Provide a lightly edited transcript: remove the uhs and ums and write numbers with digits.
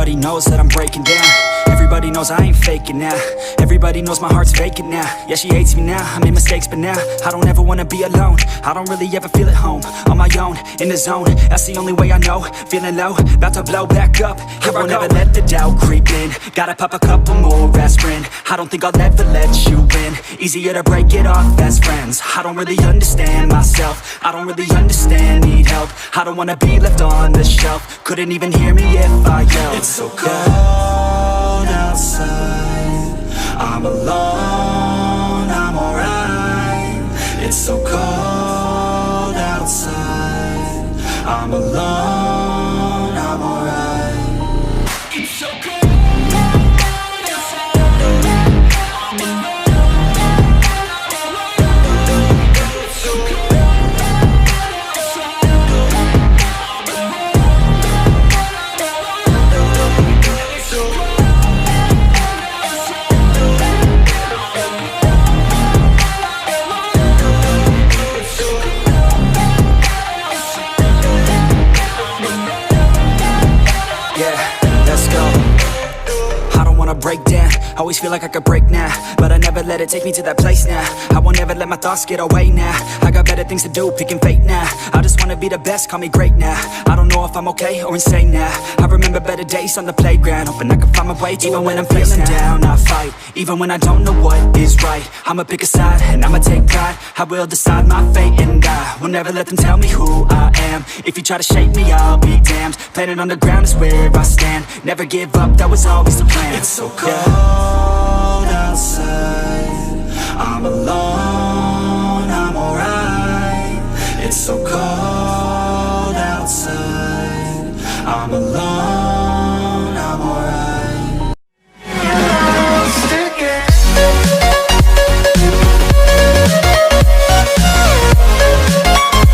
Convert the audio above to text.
Everybody knows that I'm breaking down. Everybody knows I ain't faking now. Everybody knows my heart's vacant now. Yeah, she hates me now, I made mistakes but now I don't ever wanna be alone. I don't really ever feel at home. On my own, in the zone, that's the only way I know. Feeling low, about to blow back up. Here I won't ever let the doubt creep in. Gotta pop a couple more aspirin. I don't think I'll ever let you in. Easier to break it off best friends. I don't really understand myself. I don't really understand, need help. I don't wanna be left on the shelf. Couldn't even hear me if I yelled. It's so cold outside, I'm alone, I'm alright. It's so cold outside, I'm alone, I'm alright. It's so cold. Break down, always feel like I could break now, but I never let it take me to that place now. I won't ever let my thoughts get away now. I got better things to do, picking fate now. I just wanna be the best, call me great now. I don't know if I'm okay or insane now. I remember better days on the playground, hoping I can find my way. Even when I'm feeling down, I fight. Even when I don't know what is right, I'ma pick a side and I'ma take pride. I will decide my fate and I will never let them tell me who I am. If you try to shake me, I'll be damned. Planet on the ground is where I stand. Never give up, that was always the plan. It's so cold outside, I'm alone, I'm alright. It's so cold outside, I'm alone.